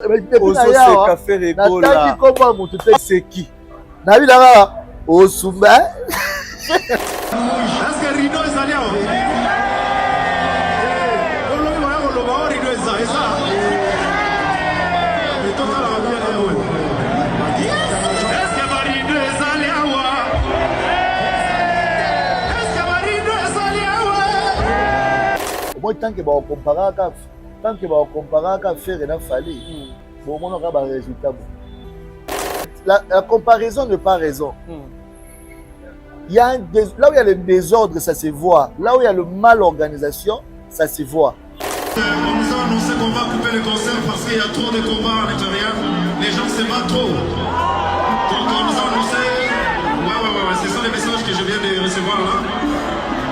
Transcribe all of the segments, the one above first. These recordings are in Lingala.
C'est qui? Osumba. Est-ce que Rido est allé en moi tant que va comparer à faire et fallait bon on aura un résultat. La comparaison n'est pas raison. Il y a là où il y a le désordre, ça se voit. Là où il y a le mal organisation, ça se voit. On nous a annoncé qu'on va couper le concert parce qu'il y a trop de combats à l'intérieur. Les gens se battent trop. Donc on nous a annoncé. Ouais, c'est ça les messages que je viens de recevoir là.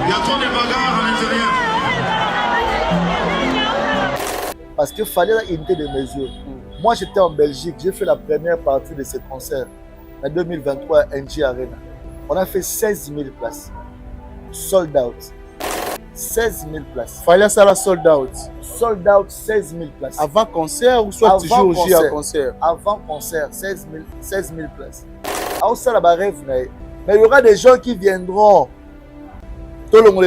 Il y a trop de bagarres à l'intérieur. Parce qu'il fallait la unité de mesure. Moi j'étais en Belgique, j'ai fait la première partie de ce concert en 2023 à NG Arena. On a fait 16 000 places. Sold out. 16 000 places. Fallait ça la sold out. Sold out 16 000 places. Avant concert ou soit toujours au à concert? Avant concert, 16 000 places. Alors ça là rêve. Mais il y aura des gens qui viendront. Tout le monde.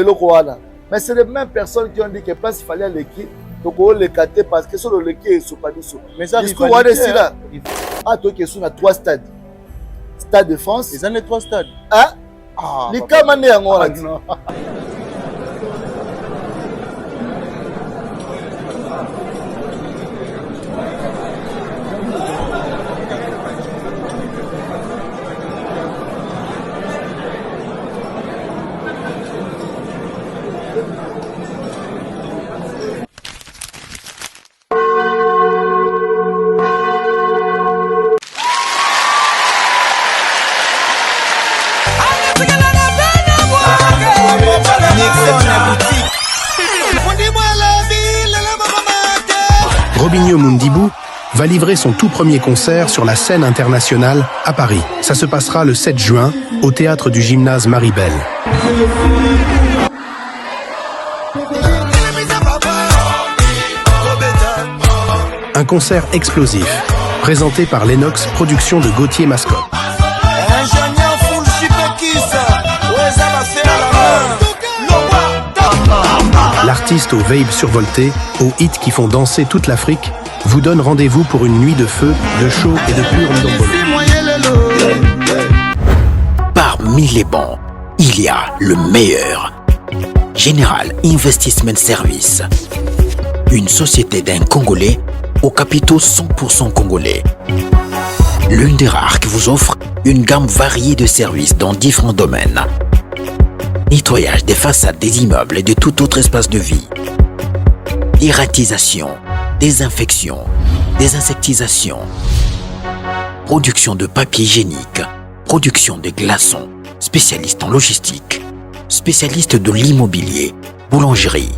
Mais c'est les mêmes personnes qui ont dit que place il fallait l'équipe. Donc on les capter parce que sur le quai ils pas du tout. Mais ça il faut voir ici là. Ah toi qui sont à 3 stades. Stade de France. Ils ont les 3 stades. Hein? Les camannés en moi. Robinho Mundibou va livrer son tout premier concert sur la scène internationale à Paris. Ça se passera le 7 juin au théâtre du gymnase Maribel. Un concert explosif, présenté par Lennox, production de Gauthier Mascotte. L'artiste aux vapes survoltées, aux hits qui font danser toute l'Afrique, vous donne rendez-vous pour une nuit de feu, de show et de pur ndombolo. Parmi les bons, il y a le meilleur. General Investment Service. Une société d'un Congolais aux capitaux 100% congolais. L'une des rares qui vous offre une gamme variée de services dans différents domaines. Nettoyage des façades des immeubles et de tout autre espace de vie. Dératisation, désinfection, désinsectisation. Production de papier hygiénique, production de glaçons, spécialiste en logistique, spécialiste de l'immobilier, boulangerie,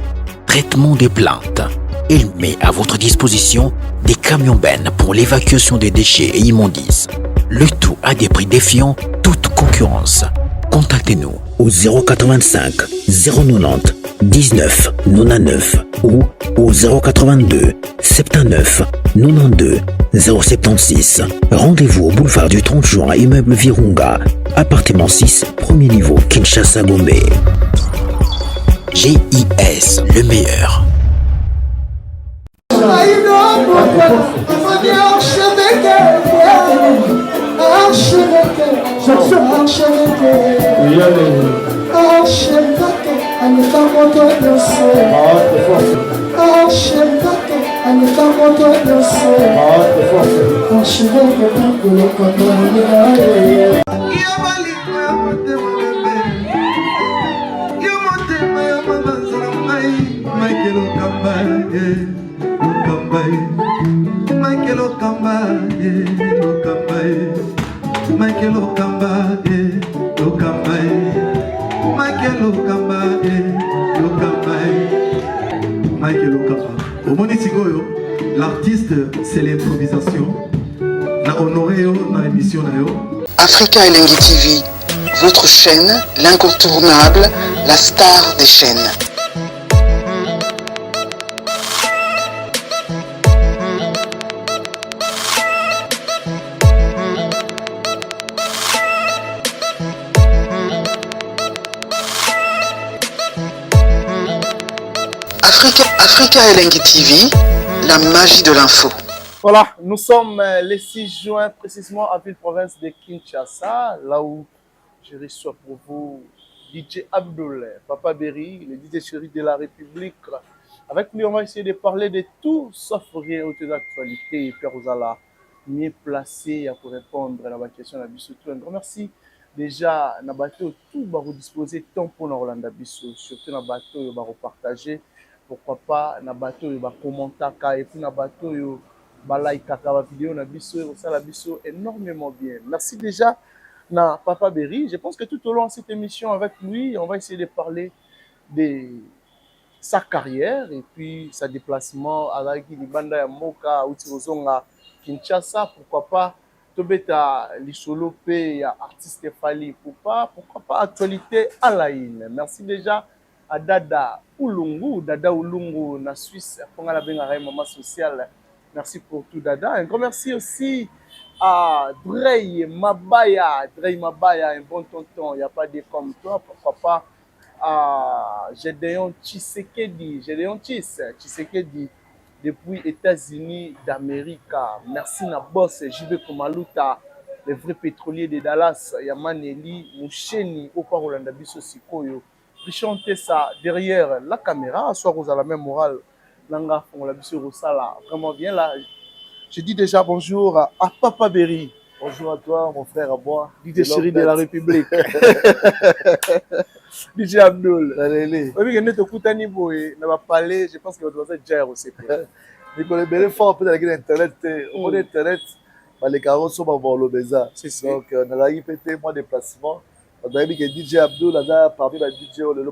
traitement des plaintes. Il met à votre disposition des camions-bennes pour l'évacuation des déchets et immondices. Le tout à des prix défiant toute concurrence. Contactez-nous au 085 090 19 99 ou au 082 79 92 076. Rendez-vous au boulevard du 30 juin, immeuble Virunga, appartement 6, premier niveau, Kinshasa, Gombe. GIS, le meilleur. L'artiste, c'est l'improvisation. Na honoré dans l'émission. Africa Elengi TV, votre chaîne, l'incontournable, la star des chaînes. Africa Elengi TV, la magie de l'info. Voilà, nous sommes le 6 juin, précisément à ville-province de Kinshasa, là où je reçois pour vous DJ Abdoul, Papa Berry, le DJ chéri de la République. Avec lui, on va essayer de parler de tout sauf rien autour de l'actualité. Et Pierre Ozala, mieux placé pour répondre à la question de Bissou. Un grand merci. Déjà, na bateau, tout va vous disposer tant pour Rolanda Bissou, surtout na bateau, il va repartager. Pourquoi pas, na bateau, il va commenter, et puis na bateau, il va liker la vidéo, na Bissou, ça la Bissou énormément bien. Merci déjà, na Papa Berry. Je pense que tout au long de cette émission avec lui, on va essayer de parler de sa carrière et puis sa déplacement à la Libanda ya Moka, Utirozonga, Kinshasa, pourquoi pas. Tobeta Lisolo P, ya artiste Fali, pourquoi pas actualité à la île. Merci déjà à Dada Ulungu, na Suisse, pour la maman sociale. Merci pour tout Dada. Un grand merci aussi à Drey Mabaya, un bon tonton, il n'y a pas de comme toi, pourquoi pas à Gédéon Tshisekedi, Tshisekedi depuis États-Unis d'Amérique. Merci na boss JB Komaluta, le vrai pétrolier de Dallas, Yamaneli, Moucheni, Opa Rolanda Bisso Sikoyo. Richante ça derrière la caméra, soit vous avez la même morale. Langa Fongola Bisso Rosala, vraiment bien là. Je dis déjà bonjour à Papa Berry. Bonjour à toi, mon frère à moi. DJ chéri de la République. DJ Abdoul. Oui, je pense que vous devez dire aussi. Nicolas Béré fort peut être internet. Au internet, les carreaux sont dans le Béza. Donc, on a eu pété moins de déplacements. On a dit que DJ Abdoul, parmi les DJ, le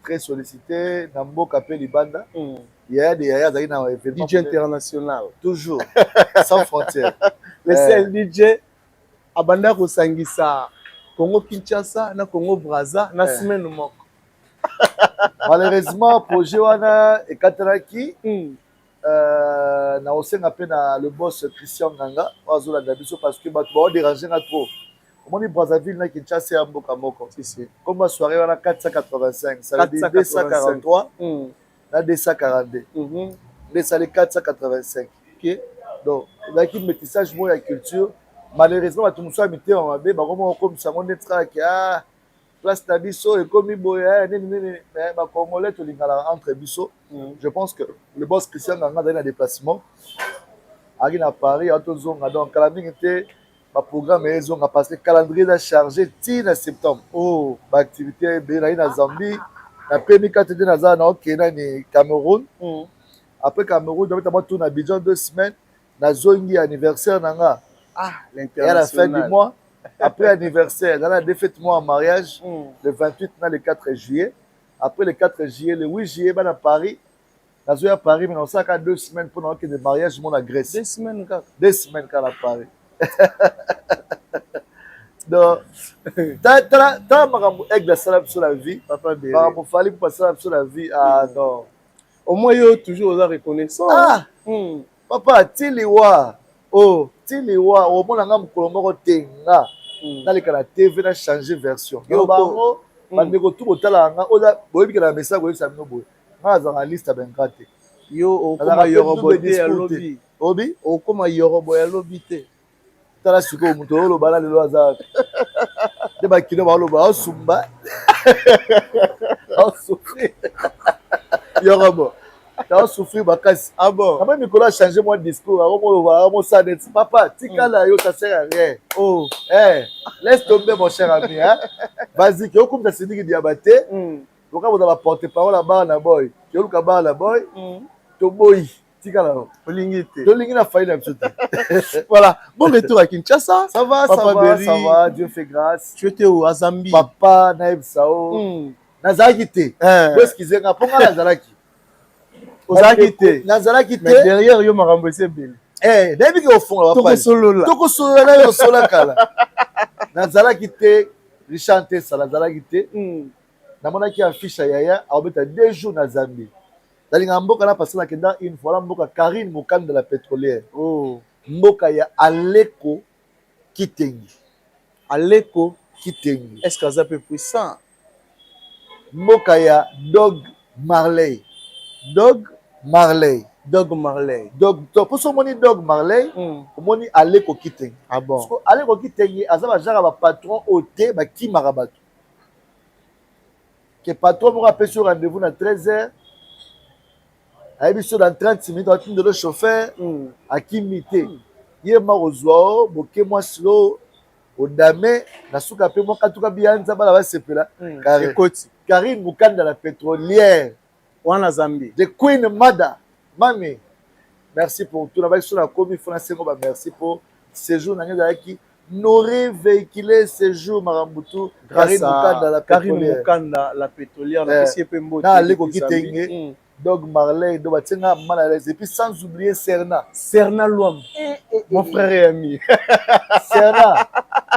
très sollicité. Nambo Kapé Libanda. Il y a des événements. DJ international. Toujours. Sans frontières. Le seul DJ Abanda Kosangisa. Congo Kinshasa, na Congo Brazza, na semaine moko. Malheureusement, projet wana et Kataraki, na osenga pe na le boss Christian Nganga, oazola dabiso parce que bato ba déranger na trop. Comment ni Brazzaville na Kinshasa ya mboka moko. Si. Comme la soirée wana 485, ça veut dire 243 na 242. Ça les 485. OK. Donc, il y a qui métissage moi la culture. Malheureusement, tout le monde a mis en mabé, comme ça, on est traqué, place Tabiso et comme Iboya, mais Congolais, tout entre Bisso. Je pense que le boss Christian a un déplacement. À Paris, à Tozonga, donc, la ligne était, ma programme est parce que le calendrier est chargé, en septembre. Oh, l'activité est en Zambie, la première catégorie est en Cameroun. Après Cameroun, je vais tourner à Abidjan 2 semaines, na zongi anniversaire nanga. Et à la fin du mois, après anniversaire, dans la défaite moi en mariage, le 28, le 4 juillet. Après le 4 juillet, le 8 juillet, à Paris. À Paris, mais on sait qu'à 2 semaines pour que le mariage, mon Grèce. 2 semaines, 2 semaines à Paris. Donc, t'as avec la salam sur la vie, papa Berry. Il fallait passer sur la vie. Ah non. Au moins, il y a toujours la reconnaissance. Ah, papa, Tiliwa. Oh, Tiliwa, au moins, on a un tenga. Dans la TV, on a changé version. Yo, bango, bandeko tout au talanga, on a boy que la message, on a boy. On a dans la liste à Bengrate. Yo, au comme Yoroboté à lobby. Obi, au comme Yoroboté à lobby. Tala suko muto lo bala le loza. De ba kino ba lo ba sumba. On souffrir. Yorobo. T'as souffert bakasi. Ah bon. Quand même Nicolas changé mon discours. On ça net. Papa, tikala yo ça sert à rien. Oh, laisse tomber mon cher ami hein. Vas-y, que comme ça se dit que diabaté. Donc quand vous avez porté parole là-bas na boy. Que lu ka ba la boy. To boy. Tikala. Olingité. To lingina faille absolument. Voilà. Bon retour à Kinshasa. Ça va, Papa Berry. Ça va, Dieu fait grâce. Tu étais où à Zambie? Papa Naïb Sao. Nazaraki. Excusez moi, pour Nazaraki. Nazaraki mais derrière yo makambo ese belle. David au fond là papa. Toko solo là yo solo kala. Nazaraki te Richard te ça Nazaraki te. Na mona ki affiche yaya a obeta 2 jours na Zambie. Dalinga mboka na passer na kenda une fois la mboka Karine Mokane de la pétrolière. Oh, mboka ya Aleko Kitengi. Aleko Kitengi. Est-ce que ça peut puissant? Mboka ya Dog Marley. Dog Marley. Dog Marley. Dog, pour ce moni Dog Marley, moni aller kokite. Ah bon. Parce que aller kokite, azaba genre ba patron oté ba ki marabato. Que patron vous rappelle sur rendez-vous à 13h. Ayebi sur dans 30 minutes on de le chauffeur à qui mité. Ye ma ozwa boke moi slow au dame na suka pe mo katuka bianza bala ba sepela. Karine Mukanda la pétrolière. Wana Zambie. The Queen Mother. Mami, merci pour tout. Là-bas, sur la commune française, merci pour séjour. Qui n'aurait véhiculé séjour Marambutu grâce à Karine Mukanda, la pétrolière. Dog Marley, et puis sans oublier Serna. Serna Luam, mon frère et ami. Serna,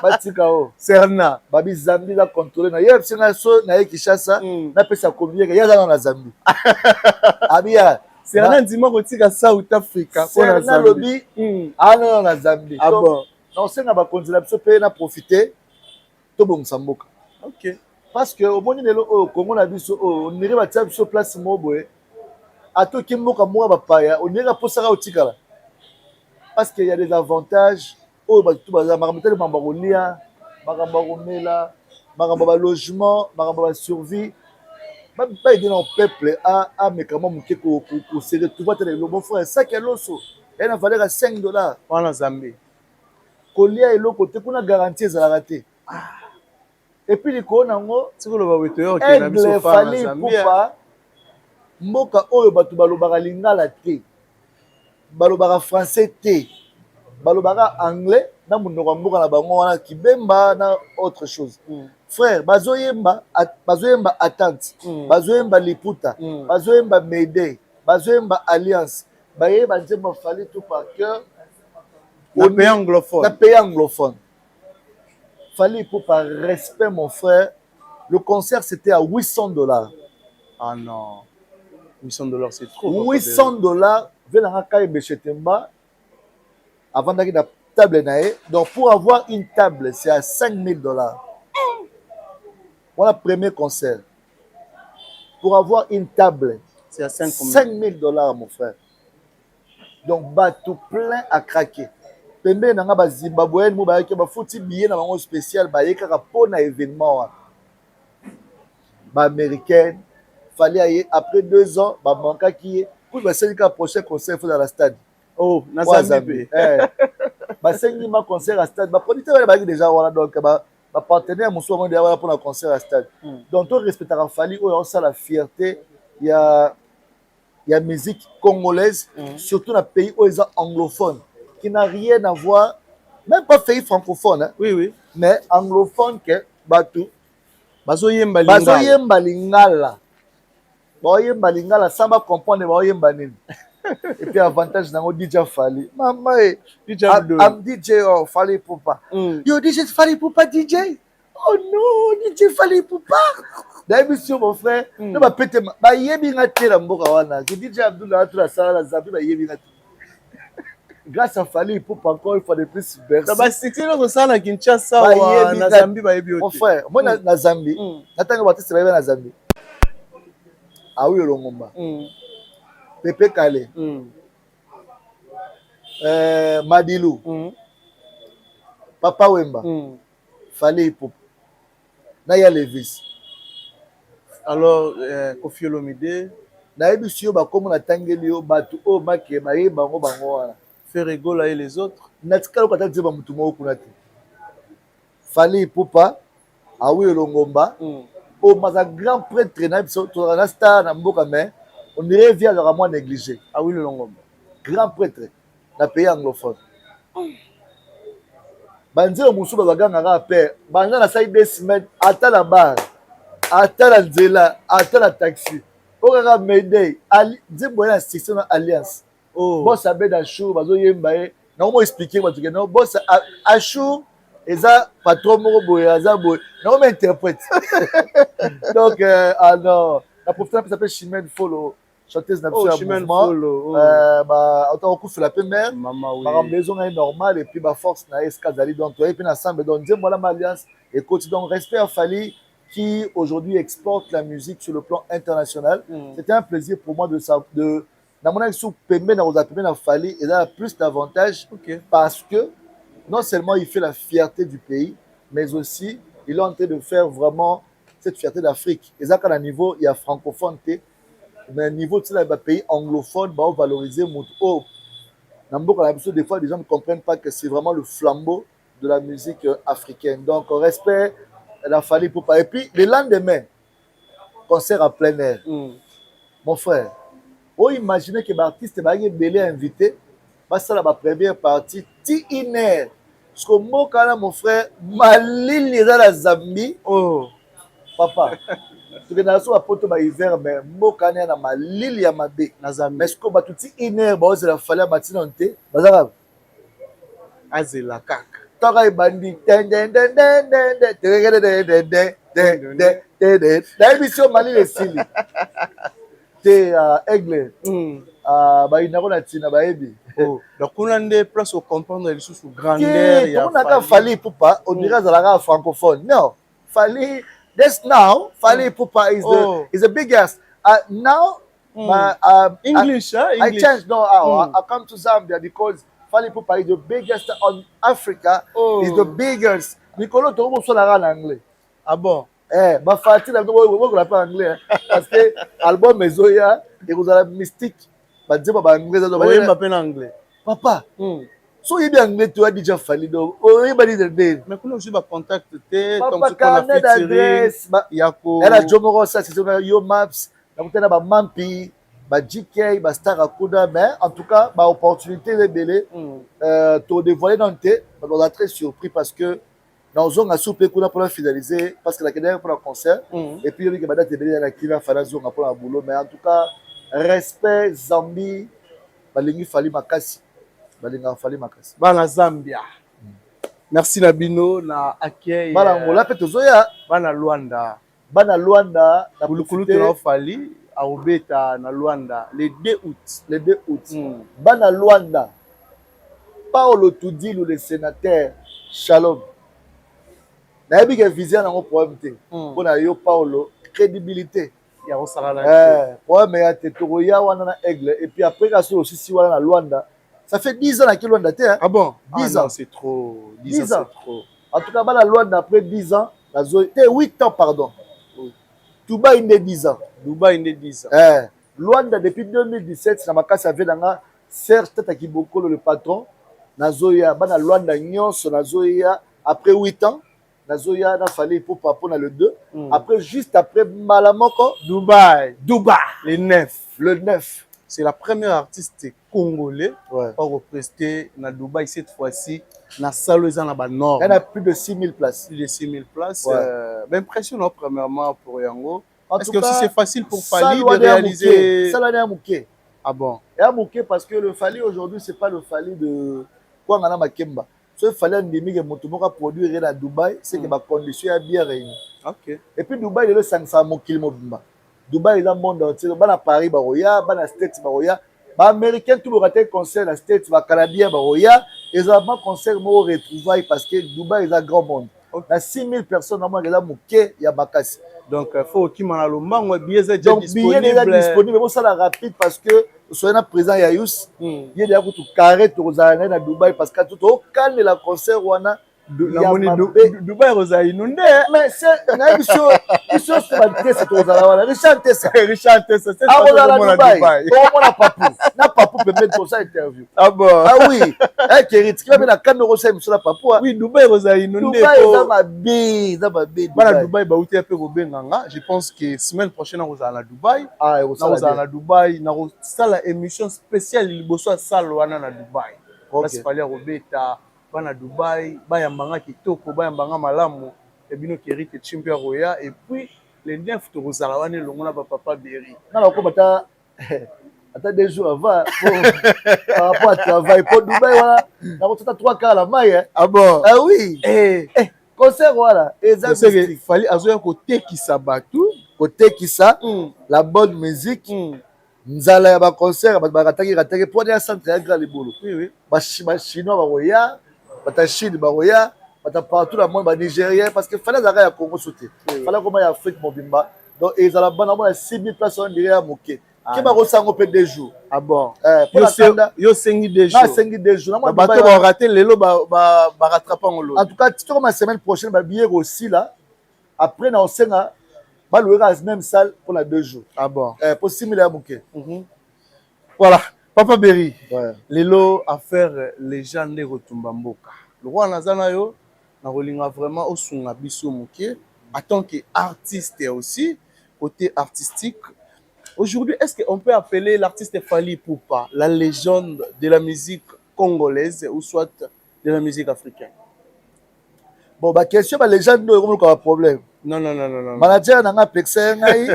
Batikao. Serna, Babi Zambie l'a contrôlé. Il y a un Kishasa, n'a pas sa combien, il y a dans la Zambie. Abia. Serna Ndima Kotika South Africa. Serna Lobby, ah non, la Zambie. Ah bon. Non, c'est n'a pas continué, n'a profité. Tout bon, Samboka. Ok. Parce que au moment où Congo a vu on irait battre sur place Moboé. À tout qui m'a moi bapaya, on ira pour ça au Tikala. Parce qu'il y a des avantages. Oh, bah tout bazar, maramutele mambaronia, marambaromela, marambaba logement, marambaba survie. Pas aider nos peuple à mais comment mon keko pour se retrouver le bon frère. Ça qui est l'osso. Elle a valeur à $5. En Zambie. Colia et l'autre côté qu'on a garanti ça raté. Et puis les konango, c'est que le bateau qui est na fallait pour pas mboka oyo batu balobaka lingala te, balobaka français te, balobaka anglais na munoko mboka na bango wana kibemba na autre chose. Frère, bazoyemba attente, bazoyemba liputa, bazoyemba Mayday, bazoyemba alliance, bayeba nzemba fallait tout par cœur. Na pays anglophone. Na pays anglophone. Fallait pour par respect mon frère. Le concert c'était à $800. Ah non. $800 c'est trop. $800 venant à Bechetemba avant d'aller dans la table nae. Donc pour avoir une table c'est à $5000. Voilà le premier concert. Pour avoir une table c'est à $5000 mon frère. Donc bateau plein à craquer. Pembe nanga ba Zimbabwean mo ba ke ba fouti billet na bango spécial ba yeka pour na événement ba américaine. Fallait aller après 2 ans, bah manquer qui pour bah c'est le prochain concert faut dans la stade. Oh, na Zambie. Bah c'est un concert à stade. Bah producteur bah déjà voilà donc bah partenaire mon souvent déjà voilà pour un concert à stade. Donc on respectera Fally on ça la fierté. Il y a musique congolaise surtout dans le pays où ils sont anglophones qui n'a rien à voir même pas pays francophone hein. Oui. Mais anglophone que bah tout bazoyemba lingala. Boyemba lingala samba comprendre boyemba nini. Et puis avantage dans DJ Fally. Maman DJ I'm DJ oh Fally Poupa. Yo DJ Fally Poupa DJ. Oh non, DJ Fally Poupa. D'habitude mon frère, ne va péter ba yebi ngate la mboka wana. Que DJ Abdoulaye tout la sala la zabi ba yebi ngate. Grâce à Fally Poupa encore une fois de plus bercer. Ba c'est notre sala Kinshasa wa na Zambie ba yebi. Mon frère, moi na Zambie, natanga batiste ba na Zambie. Ah oui, Longomba. Pepe Kale. Madilou. Papa Wemba. Fally Poupa. Naya Levis. Alors, Koffi Olomide. Nayebi siyo ba komo na tangeli yo batu o make ba ye bango wana. Ferregola et les autres. Natika ko tati ba mutu moko kuna te. Fally Poupa. Ah oui, Longomba. Oh, mais un grand prêtre, na star na mboka mais on dirait via le moins négligé. Ah oui, le Longomba. Grand prêtre, na pays anglophone. Banzelo musuba baganga nga père, banja na sai 2 semaines ata la bar, ata la nzela, ata la taxi. Okaka Mayday, ali nzembo na section na alliance. Oh, boss abeda chou bazo yemba e, na mo expliquer ba tukena boss a chou eza patron moko boye aza boye na on interprète. Donc ah non la professeur s'appelle Chimène Folo chanteuse na mouvement bah autant coup fait la première maman oui par maison est normal et puis ba force na escazali donc et puis ensemble donc Dieu voilà ma alliance et côté donc respect à Fally qui aujourd'hui exporte la musique sur le plan international. C'était un plaisir pour moi de dans mon avis, Pembe n'a fallu et a plus d'avantages parce que non seulement il fait la fierté du pays, mais aussi il est en train de faire vraiment cette fierté d'Afrique. Et ça, quand à niveau, il y a francophone, mais au niveau de la pays anglophone, on va valoriser Moutou. Des fois, les gens ne comprennent pas que c'est vraiment le flambeau de la musique africaine. Donc, respect, il a fallu pour pas. Et puis, le lendemain, concert à plein air. Mon frère, imaginez que l'artiste va être belé invité, ça la première partie, une heure. Parce que moi, quand mon frère, Malil est dans la Zambie. Oh, papa. Tu es dans la poto ba hiver, mais moi, quand on a Malil ya mabe. Mais ce que tu as une heure, c'est la fallait matin on te. Bazara. Azela kak. Tora e bandi. La émission Malil est sili. T'es aigle. Bah il n'a pas de baebi. Donc on a des places au comprendre les sous grandeur. On a fallu pour pas. On dirait que francophone. Non, Fally. This now Fally Ipupa is the biggest. Now English. I changed. No, I come to Zambia because Fally Ipupa is the biggest on Africa. Is the biggest. Nicolas Tomo soit en anglais. Ah bon? Ma fatigue là, on l'appelle anglais parce que album Mezoya et vous avez mystique. Bah dis pas anglais. Oui, m'appelle anglais. Papa. So il est anglais, tu as déjà fallu donc. Oh, il m'a dit de. Mais comment je vais contacter comme ça qu'on a fait adresse. Yako. Elle a Jomoro ça c'est sur Yo Maps. La bouteille ba Mampi, ba GK, ba Star Akuda, mais en tout cas, ba opportunité de belé te dévoiler dans tes. On est très surpris parce que dans un soupe pour la fidéliser parce que la cadère pour le concert et puis il y a des date belé la qui va faire la zone pour le boulot, mais en tout cas respect Zambie, balingi fali makasi. Bana Zambia. Merci Nabino na accueil. Bana ngola pe tozoya. Bana Luanda. Bana Luanda na Kulukulu na Fally a obeta na Luanda le 2 août. Le 2 août. Bana Luanda. Paolo Tudil le sénateur Shalom. Na yebi ke vision na mo problème te. Pona yo Paolo crédibilité. Ya osala problème ya te toroya wana na aigle et puis après ka so aussi si wana na Luanda. Ça fait 10 ans à Luanda. Ah bon? 10 ans. C'est trop. 10 ans. Trop. En tout cas, la Luanda, après 10 ans, 8 ans, pardon. Touba, il est 10 ans. Dubaï, il est 10 ans. Luanda, depuis 2017, ça m'a cassé avec Serge Tatakiboko, le patron. Nazoya, Bana Luanda, Nyons, Nazoya, après 8 ans. Nazoya, il fallait pour papa, on a le 2. Après, juste après Malamoko, Dubaï. Le 9. C'est la première artiste congolais à représenter na Dubaï cette fois-ci. Na Saloisa na Nord. Elle a plus de 6000 places. Plus de 6000 places. Impressionnant premièrement pour Yango. Est-ce que cas, c'est facile pour Fally de réaliser? Ça l'a mouké. Ah bon? Il a mouké parce que le Fally aujourd'hui, c'est pas le Fally de Kwangana Makemba. Ce Fally endémique que Motomoka produire à Dubaï, c'est que ma condition est bien réunie. Ok. Et puis Dubaï, il est le 500 Mokil Mobimba. Dubaï est dans le monde entier. Dans Paris, Baroya, dans les States, Baroya. Les Américains, tout le raté concert, les States, les Canadiens, Baroya. Ils ont un concert, ils retrouvailles parce que Dubaï est un grand monde. Il y a 6000 personnes, il y a Mouké, il y a Bakassi. Donc, il faut qu'il y ait un billet disponible. Donc, billet disponible. Mais ça, c'est rapide parce que soyez là présent, il y a Yous. Il y a tout carré, tout à Dubaï parce que tout au calme de la concert, Dubaï Rosa inondé. Mais c'est une chose c'est Richard Tessa. Richard Tessa, c'est pas Dubaï. On n'a pas pour permettre pour ça interview. Ah bon? Ah oui. Kérit, qui va mettre la caméra aussi sur la papou. Oui, Dubaï Rosa inondé. Dubaï ça m'a bé, ça m'a bé. Voilà Dubaï ba outé peu Benganga. Je pense que semaine prochaine on va à Dubaï. Ah, on va à Dubaï, na sala émission spéciale liboso salwana na Dubaï. Parce qu'il fallait Robeta bana Dubaï, bayambanga kitoko, bayambanga malamu, et bino Kérit et Chimpia Roya, et puis les 9 Torozalawane, l'ongona papa Berry. Non, non, comme attends 2 jours avant, par rapport à travail, pour Dubaï, voilà, on a 3 quarts à la maille. Ah bon? Ah oui. Concert, voilà. Il fallait azoya côté qui s'abattu, côté qui ça, la bonne musique. Nzala ya ba concert, ba rataki pour des centres à grand les boulot. Oui, oui. Ba chinois ba roya. Batachine Baroya, bata partout dans le monde, Nigérien, parce que fallait arrêter à Congo sauter. Fallait comment y Afrique Mobimba. Donc ils allaient ban 6000 places on dirait à Moké. Qui va ressentir peu 2 jours. Ah bon. Yo sengi 2 jours. Na sengi 2 jours. Ba bato ba rater lelo ba rattraper ngolo. En tout cas, tu comme la semaine prochaine ba billet aussi là. Après na osenga ba louer la même salle pour la 2 jours. Ah bon. Pour 6000 à Moké. Voilà. Papa Berry. Ouais. Lelo affaire légende retumba mboka. Le roi nazana yo na rolinga vraiment osunga biso moké en tant qu'artiste aussi côté artistique. Aujourd'hui, est-ce qu'on peut appeler l'artiste Fally Ipupa la légende de la musique congolaise ou soit de la musique africaine? Bon, bah question ba légende no comme un problème. Non. Manager nanga pexé ngai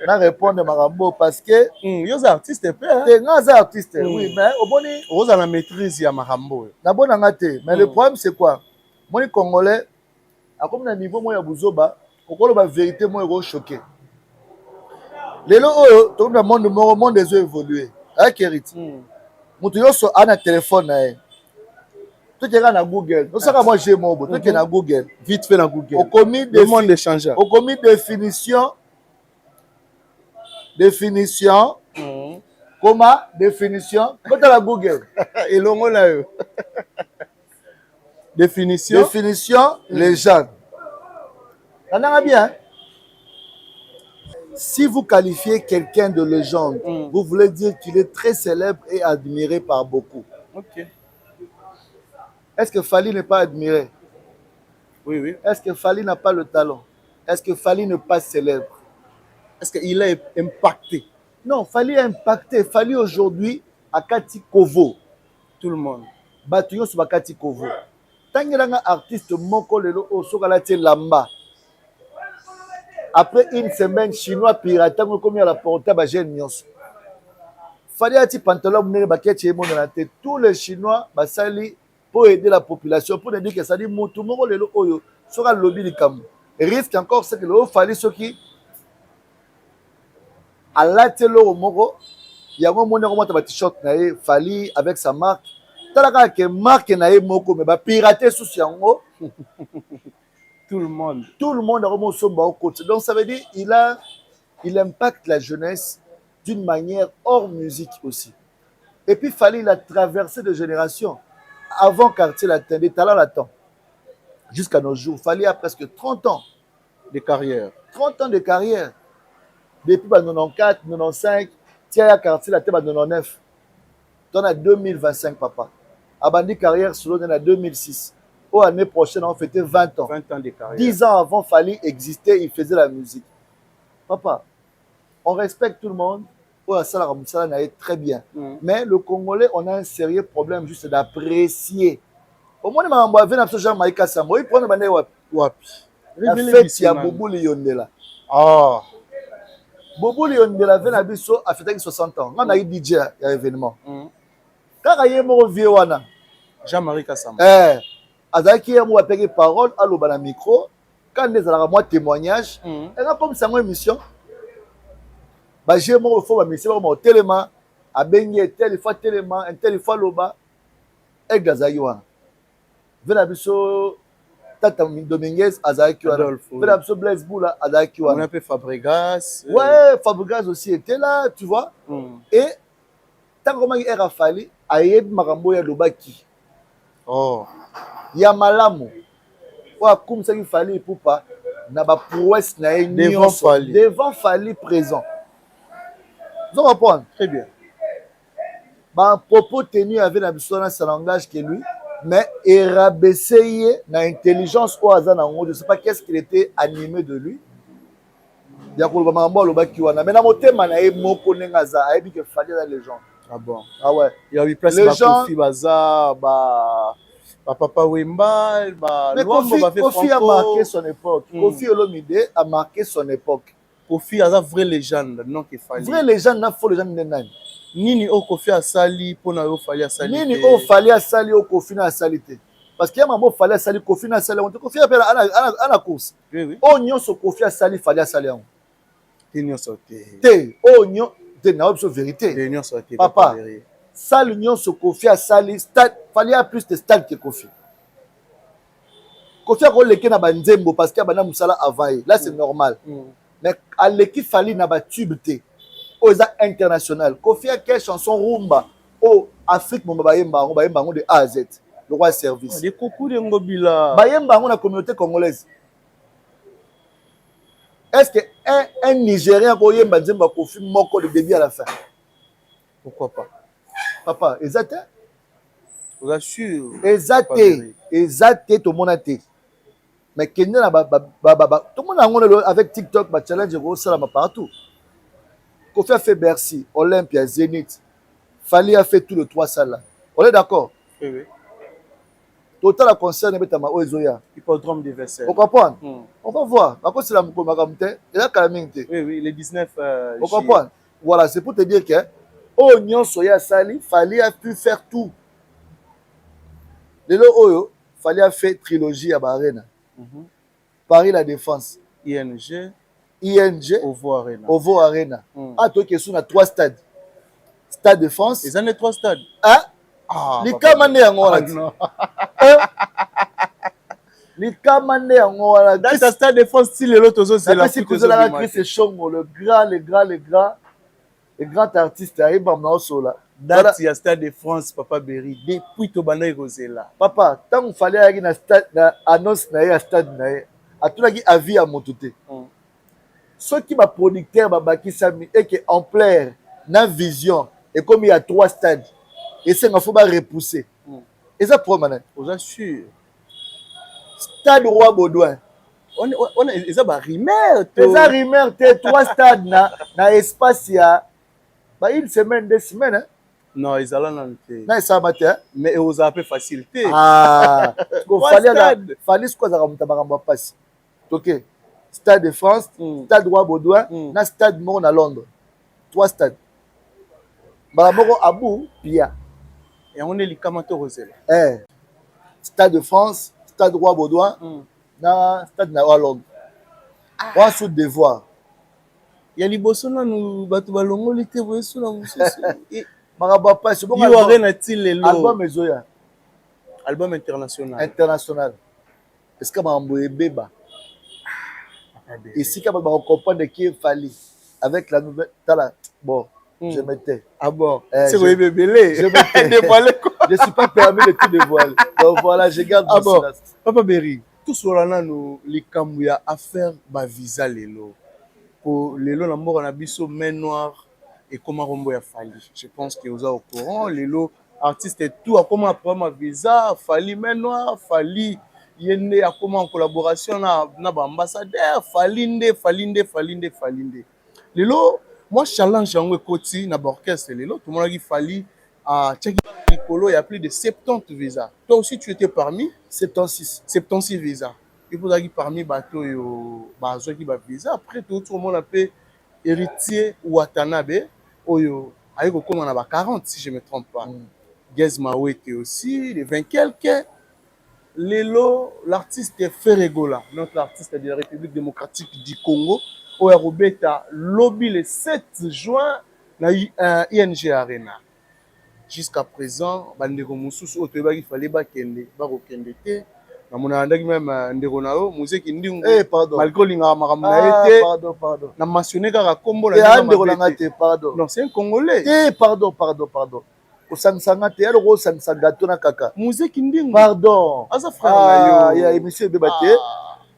na répondre marambo parce que yo za artiste pe hein. T'es nga za artiste oui mais au boni oza na maîtrise ya marambo. Na bona ngate mais le problème c'est quoi? Moi congolais a comme na niveau moi ya buzoba okolo ba vérité moi eko choqué. Lelo oyo to na monde des évolué. Avec Eric. Mutu yo so ana téléphone na ye. Tu te na Google. Non saka moi j'ai mon bo, tu na Google. Vite fait na Google. Au commis le monde est changé. Au commis définition. Comment définition? Quand la Google. Et longo na yo. Définition légende. T'en bien. Si vous qualifiez quelqu'un de légende, vous voulez dire qu'il est très célèbre et admiré par beaucoup. Ok. Est-ce que Fally n'est pas admiré? Oui. Est-ce que Fally n'a pas le talent? Est-ce que Fally n'est pas célèbre? Est-ce qu'il a impacté? Non, Fally a impacté. Fally aujourd'hui à Kati Kovo. Tout le monde. Batuyo sur Kati Kovo. Tant qu'il y a un artiste moko lelo osokalati lamba. Après une semaine, Chinois pirate, comme il y a la portable à Génios. Fallait un petit pantalon, tous les Chinois, pour aider la population, pour dire que ça dit, tout le monde sera le lobby du Cameroun. Risque encore, c'est que le fallait ce qui, à la télé au Moro, il y a un moment où t-shirt Fally avec sa marque. T'as que marque nae moko, mais pirater sous yango. Tout le monde a remonté son côté. Donc ça veut dire il impacte la jeunesse d'une manière hors musique aussi. Et puis Fally il a traversé de générations. Avant Cartier l'attendait, talent l'attend. Jusqu'à nos jours, Fally a presque 30 ans de carrière. 30 ans de carrière. Depuis 94, 95, Tia Cartier l'attend 99. On a 2025 papa. Abandi carrière solo dans 2006. L'année prochaine, on fêtait 20 ans. 20 ans de carrière. 10 ans avant, Fally existait, il faisait la musique. Papa, on respecte tout le monde. Ça est très bien. Mais le Congolais, on a un sérieux problème juste d'apprécier. Au moins, on a vu Jean Maïka Sambo. Il prend le bané wapi. La fête, il y a Bobo Liondela. Ah. Bobo Liondela vient à Bisso à fêter 60 ans. On a eu DJ à l'événement. Quand il y a un vieux wana. Jean-Marie Kassamba. Azaki ya mo apeke parole aloba na micro quand les ala moi témoignage et là comme ça moi émission ba j'ai mo faut ba mission ba tellement a bengi tel fois tellement un tel fois loba e gazayi wana vena biso Tata Dominguez azaki wana vena biso Blaise Boula azaki wana on appelle Fabregas ouais Fabregas aussi était là tu vois et tant comment il a fallu ayeb makambo ya lobaki ya malamu wa comme ça qu'il fallait pour pas na ba prouesse na devant Fally présent. Vous comprenez très bien. Ba propos tenu avec la mission sa langage que lui mais et rabaisser na intelligence au hasard na je sais pas qu'est-ce qu'il était animé de lui. Ya ko ba mambo lo ba kiwana mais na motema na e moko nengaza ayebi que Fally la légende. Ah bon. Ah ouais. Il y a eu presque ba Kofi Baza Papa Wemba, mais Kofi a marqué son époque. Kofi Olomide a marqué son époque. Kofi a une vraie légende, non que Fally. Vraie légende, n'a faux légende nani. Nini o Kofi a sali, pona o Fally a sali. Nini o Fally a sali o Kofi na salité. Parce qu'il y a un mot Fally a sali, Kofi na sali. Kofi a fait la course. Oui. Oignon so Kofi a sali, Fally a sali. Oignon sauté. Té, oignon, té na obso vérité. Oignon sauté. Papa. Sal union se Kofi à Sali, Fally a plus de stade que Kofi. Kofi akoleki na banzembo parce que bana musala avant. Là c'est normal. Mais aleki fali na ba tube te. Oza international. Kofi a quelle chanson rumba au Afrique mon bayemba ngo de A à Z. Le roi service. Des coucou de ngobila. Bayemba ngo na communauté congolaise. Est-ce que un Nigérien koyemba nzemba Kofi moko de début à la fin? Pourquoi pas? Papa, exact. Vous assure. Exact. Exact tout monde a été. Mais Kenya na tout le monde avec TikTok ba challenge go sala partout. Kofi a fait Bercy, Olympia, Zénith. Fali a fait tout le 3 salles. On est d'accord? Oui, oui. Total a concerne betama ozoya. Hippodrome de Versailles. Vous comprenez? On va voir. Parce que c'est la Moukomakamte. Et là, Kalamingte. Oui, oui, le 19 Vous comprenez? Voilà, c'est pour te dire que Oignon Soya Sali, Fali a pu faire tout. Le Oyo, Fali a fait trilogie à Barena. Paris La Défense. ING. Ovo Arena. Ah, toi qui es sur 3 stades. Stade de France. Ils ont les 3 stades. Hein? Ah, les Kamane en Ouara. Les Kamane en Ouara. Dans ce stade de France, si les autres c'est la suite de la crise, c'est Chongo, le grand artiste arrive à Maosola. Dans ce stade de France, Papa Berry, depuis Tobana et Rosella. Papa, tant qu'il fallait aller dans stade, annonce na stade na à tout qui avis à Mototé. Ceux qui m'a producteur Babaki Sami et qui en plaire, na vision et comme il y a 3 stades. Et c'est qu'il faut pas repousser. Et ça, pour moi, vous assure. Stade Roi Baudouin. On est ça, Rimer. Ça, Rimer, 3 stades na espace, il y a une semaine, 2 semaines. Hein? Non, ils allaient dans le non, ça matin. Mais ils ont un peu facilité. Ah, il fallait ce que ça va passer. Ok. Stade de France, Stade Roi Baudouin, na Stade Mont à Londres. 3 stades. Baraboko Abou, Pia. Et on est les Kamato Rosel. Stade de France, Stade Roi Baudouin, Stade à Londres. On a sous devoir. Il y a les bossons nous battu balongo l'été vous sous la mousse. Marabapa c'est bon. Album Ezoya. Album international. International. Est-ce que Mambo est béba? Ici quand on comprend de qui est fallu avec la nouvelle bon. Je m'étais. Ah bon? C'est vous bébé. Je m'étais. Je ne suis pas permis de tout dévoiler. Donc voilà, je garde mon silence. Papa Berry, tout cela, nous, les Kamouya, à faire ma visa lélo. Pour lélo, la mort en abisso, main noire et comment Rombo a fallu. Je pense que vous êtes au courant. Lélo, artiste et tout, à comment prendre ma visa, fallu main noire, fallu. Il y a comment en collaboration na ambassadeur, falinde. Lélo, moi, challenge en Wekoti, na orchestre, tout le monde a dit fallu à Tchèque Nicolo, il y a plus de 70 visas. Toi aussi, tu étais parmi 76 visas. Il faut dire parmi bateau et qui va visa. Après, tout le monde a fait héritier Watanabe, Oyo, avec comme on a 40, si je ne me trompe pas. Gezmaou était aussi, les 20 quelques. Lélo, l'artiste est Ferregola, notre artiste de la République démocratique du Congo. Oya Robeta lobby le 7 juin na ING Arena. Jusqu'à présent, bandeko mususu otoyeba il fallait bakende te. Na mona andaki même ndeko nao musique ndingo. Malgré linga makambo na été. Pardon. Na mentionné kaka kombo na ndeko na te, pardon. Non, c'est un Congolais. Pardon. Osansanga te alors osansa gâteau na kaka. Musique ndingo. Pardon. Asa frère na yo. Ya émission beba te.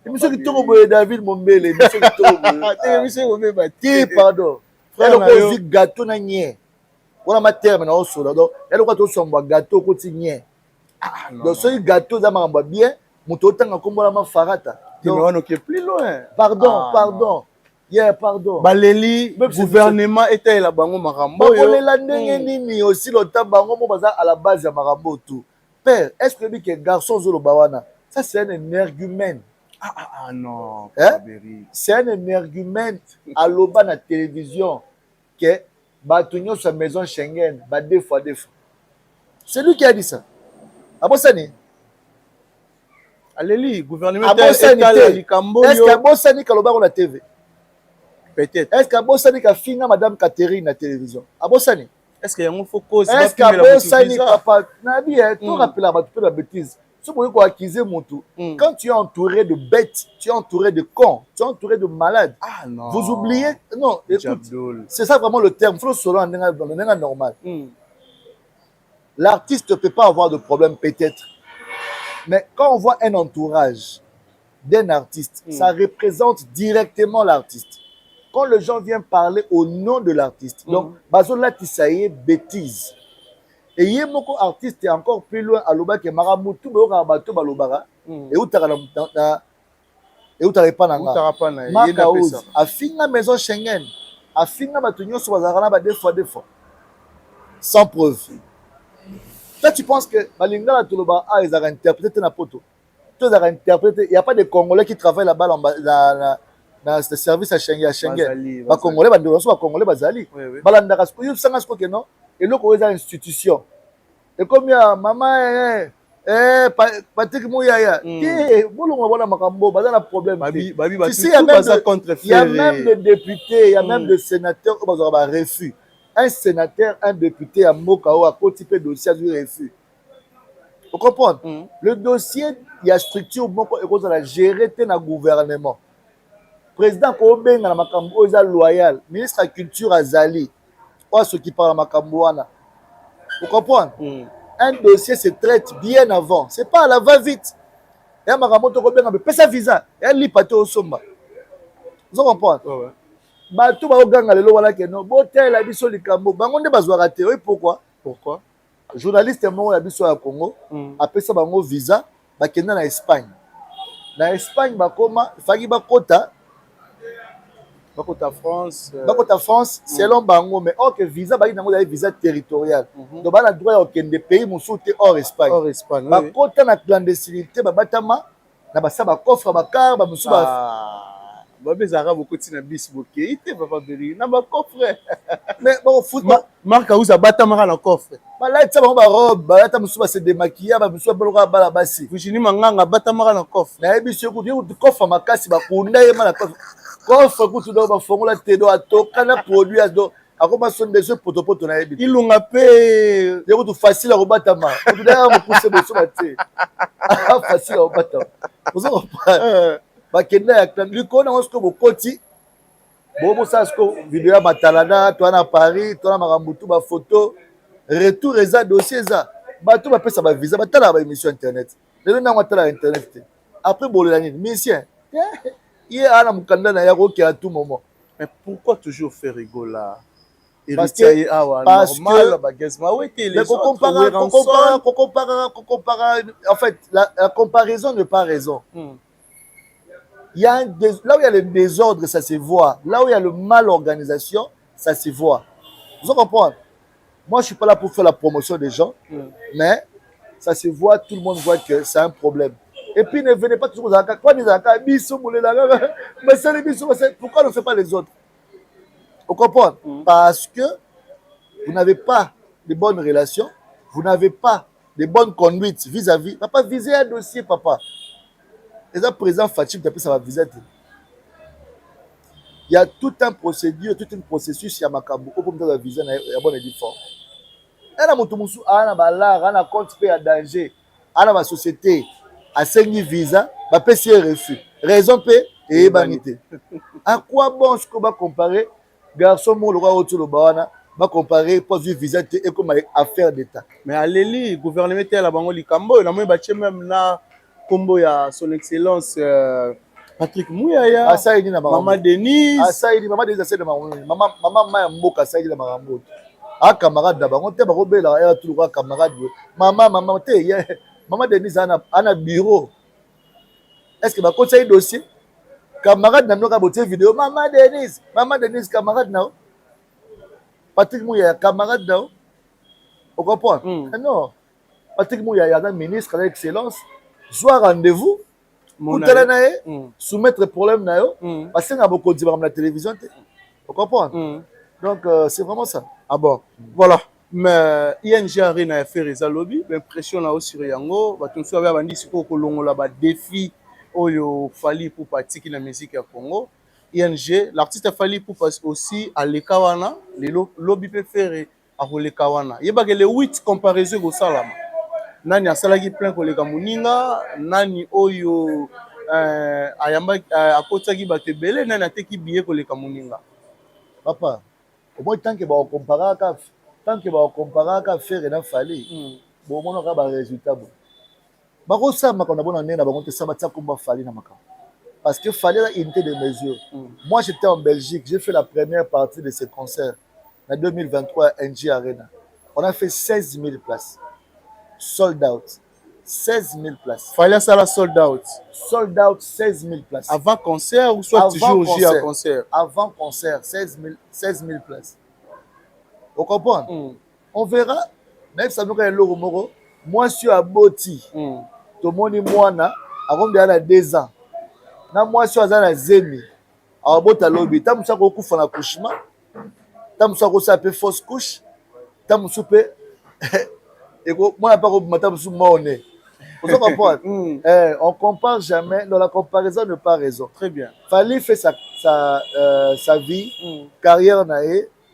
Émission qui tombe boye David Mombele, émission qui tombe boye. Émission beba te. Pardon. Frère na yo gâteau na nye. On a terme na osola donc elle ko to somba gâteau ko ti nye. Donc ce gâteau za mamba bien, moto tanga kombola ma farata. Donc plus loin. Pardon. Yeah, pardon. Baleli gouvernement était la bango makambo yo. Bakolela ndenge nini aussi le temps bango mo baza à la base ya makambo tout. Père, est-ce que garçon zolo bawana, ça c'est un énergumène. Non. C'est un énergumène à l'oba na télévision que Batunyo sa maison Schengen, ba 2 fois. C'est lui qui a dit ça. Abosani. Allez, gouvernement Abosani. Est-ce qu'Abosani kaloba on la TV? Peut-être. Est-ce qu'Abosani ka fina Madame Catherine na télévision? Abosani. Est-ce qu'il y a un faux cause? Est-ce qu'Abosani papa na bien tout rappelle la bêtise. Si vous voulez accuser Moutou, quand tu es entouré de bêtes, tu es entouré de cons, tu es entouré de malades. Ah non. Vous oubliez. Non, écoute, Abdul. c'est ça vraiment le terme. Il faut le solo dans le normal. L'artiste ne peut pas avoir de problème, peut-être. Mais quand on voit un entourage d'un artiste, ça représente directement l'artiste. Quand les gens viennent parler au nom de l'artiste, donc, Bazola Tissaye, bêtise. Et il y a beaucoup d'artistes encore plus loin à l'Oba que Maramutu, Bato Balobara, et où tu n'as pas nanga. Makaouz, a fini la maison Schengen, a fini la maison sur Bazarana, deux fois. Sans preuve. Toi, tu penses que Balinga Toloba a ils ont interprété na poto. Tous ont interprété. Il n'y a pas de Congolais qui travaillent là-bas dans le service à Schengen. Les Congolais, les Congolais, Bazali. Balandaka, ils sont que non. Et là, ils ont une institution. Et comme il y a maman, Patrick Mouyaya, il y a un problème. Tu sais, il y a même des députés, il y a même des sénateurs qui ont un refus. Un sénateur, un député à Mokao a côté dossier du refus. Vous comprenez? Le dossier, il y a structure qui a géré dans le gouvernement. Président Koben na makambo est loyal, ministre de la culture Azali, pas ceux qui parlent à Makambouana. Vous comprenez? Un dossier se traite bien avant. C'est pas à la va-vite. Et à Makamoto Koben a fait sa visa. Et elle lit pas au sommet. Vous comprenez? Bato ba oganga lelo wala ke no botel la biso likambo bango nde bazwa raté. Oui, pourquoi journaliste mo ya biso ya Congo apesa bango visa bakenda na Espagne bakoma faki bakota France selon bango, mais or que visa baki nango ya visa territorial donc bana droit ya okende pays musuti hors Espagne bakota na clandestinité babatama na basa bakofre bakar ba musu ba Babezara beaucoup de bis boké, il papa Beri, na ba coffre. Mais bon foot Marc Aouza batamara na coffre. Là ça ba robe, ba ta musu ba se démaquiller, ba musu ba bala basi. Vujini manganga batamara na coffre. Na ebiso ko dio coffre makasi ba kunda yema na coffre. Coffre ko tu do ba fongola tedo atoka na produit ado. Akoma son des potopoto na ebi. Ilunga pe de ko facile à batama. Tu da mo pousser beso ba te. Facile à batama. Vous en pas. Bakenda ya clandestin na osko bokoti bobo sasko vidéo ya batalana to na Paris to na makambutu ba photo retour eza dossier za bato ba pesa ba visa batala ba émission internet lelo na watala internet après bolela nini mission il ana mukanda na ya roki à tout moment. Mais pourquoi toujours faire rigoler? Parce que en fait la comparaison n'est pas raison. Il y a là où il y a le désordre, ça se voit. Là où il y a le mal organisation, ça se voit. Vous comprenez? Moi, je ne suis pas là pour faire la promotion des gens, mais ça se voit, tout le monde voit que c'est un problème. Et puis, ne venez pas toujours aux Akaka. Pourquoi on ne fait pas les autres? Vous comprenez? Parce que vous n'avez pas de bonnes relations, vous n'avez pas de bonnes conduites vis-à-vis. Papa, visez un dossier, papa. Les président Fatim, ça va viser. Il y a tout un procédure, tout un processus, il y a Makambo, au point de visa, il y a bon édifiant. Il y a un a un compte à danger, il y a une société, à 5 visa, il y a un refus. Raison P et banité. À quoi bon ce qu'on va comparer? Garçon, mon roi, autour de Bawana, va comparer poste de visa et comme affaire d'État. Mais à l'Élie, le gouvernement était à la Bango Likambo, il a même là. Combo ya son excellence Patrick Mouyaya, Maman Denise, Maman Denise, Maman Maya Mboka, ça y est, Maman ah camarade d'abord, on te barobé là, et tout le camarade, maman te, Maman Denise a bureau. Est-ce que ma conseil dossier, camarade n'a pas boté vidéo, Maman Denise, camarade n'a Patrick Mouyaya, camarade n'a vous comprenez? Non, Patrick Mouyaya, un ministre d'excellence. Soit rendez-vous, pour soumettre le problème, parce que nous avons beaucoup de la télévision. Vous comprenez? Donc, c'est vraiment ça. Ah bon, voilà. Mais ING a fait des lobby, l'impression là aussi, Yango, tu sais, on dit que défi au Fali pour pratiquer la musique à Congo. ING, l'artiste a fallu pour passer aussi à l'Ekawana, les lobby peut faire à l'Ekawana. Il y a les 8 comparaisons au Salama. nani asalaki plein koleka moninga, nani oyo ayamba akotaki bato ebele, nani ateki billet koleka moninga. Papa, au moins tant que comparaka faire na fali, bon mon aura ba résultat bon. Bako ça makona bona nena bango te sabata komba fali na makam. Parce que fallait la unité de mesure. Moi j'étais en Belgique, j'ai fait la première partie de ce concert en 2023 NG Arena. On a fait 16 000 places. Sold out. 16 000 places. Fallait ça la sold out. Sold out 16 000 places. Avant concert ou soit toujours au à concert? Avant concert, 16 000 places. Vous comprenez? On verra. Même si ça nous fait l'euro moro. Moi, je suis à Boti. Tout le monde est moi, avant de 2 ans. Moi, je suis à Zemi. À Boti à l'objet. Tant que ça, on fait un accouchement. Tant que ça, on fait fausse couche. Tant que ça, moi, je ne vous comprenez? On compare jamais. Dans la comparaison, ne pas raison. Très bien. Fallait faire sa vie, carrière,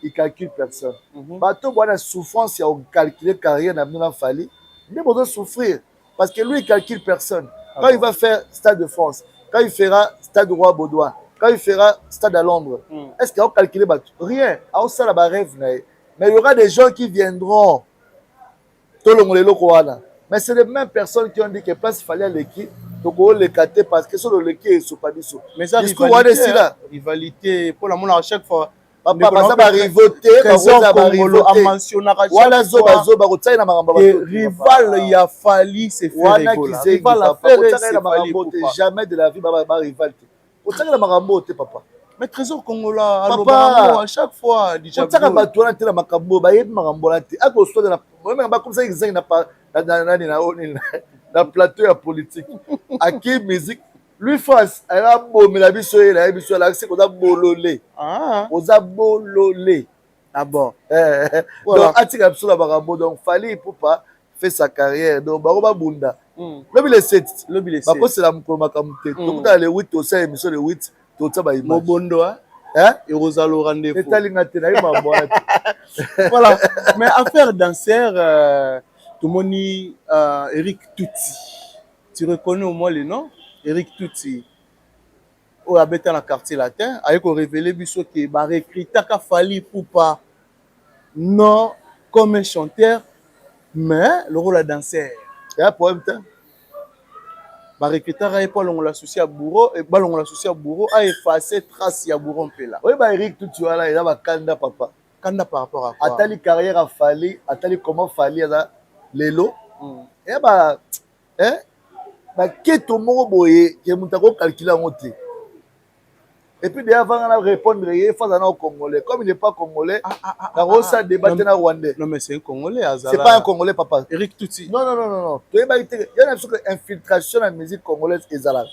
il calcule personne. Bateau, bon, la souffrance, il y a calculé carrière, il fallait. Il doit souffrir. Parce que lui, il calcule personne. Quand il va faire Stade de France, quand il fera Stade Roi Baudouin, quand il fera Stade à Londres, est-ce qu'il va calculer bateau? Rien. Ça, là, rêve. Mais il y aura des gens qui viendront. Mais c'est les mêmes personnes qui ont dit que place il fallait l'équipe. Donc on les cater parce que sur l'équipe ils sont pas du tout. Mais ça rivalité pour la monde à chaque fois. Papa ça va rivoter, ça va rivoter. Voilà zoba rotaille na maramba. Rival il a fallu se faire rigoler. Rival a fait la maramba jamais de la vie ba rivalité. Rotaille na maramba papa. Mais trésor congolais à chaque fois déjà. On t'a battu na tela makambo ba yeb maramba la te. Ako soit na même comme ça ils n'a pas dans le plateau de politique. À qui musique lui face elle a beau mais la vie sur elle a besoin là c'est qu'on a bololé on a bololé ah bon donc atika sur la barabo donc fallait pour pas faire sa carrière donc baroba bunda le 7 parce que c'est la mukoma kamute donc dans les 8 au 5 émission le 8 tout ça ba image mobondo hein et Rosalo rendez-vous voilà mais affaire danseur tout le monde Eric Touti. Tu reconnais au moins le nom? Eric Touti. Au habite dans le quartier latin. Avec révélé que bah recruter qu'a fallu pour pas non comme un chanteur mais le rôle de danseur. Il y a un problème temps. Bah recruter a pas l'on l'associé à bourreau et bah l'on l'associé à bourreau a effacé trace ya bourreau peu là. Oui bah Eric Touti là il a ba kanda papa. Kanda par rapport à quoi? Atali carrière a fallu, atali comment fallu lelo et bah keto moko boye ke mutako calculer en ôté et puis déjà avant de répondre il faut aller au congolais comme il n'est pas congolais dans ça débattre na rwandais. Non mais c'est un congolais c'est pas un congolais papa. Eric Touti non tu es il y a une infiltration dans la musique congolaise ezala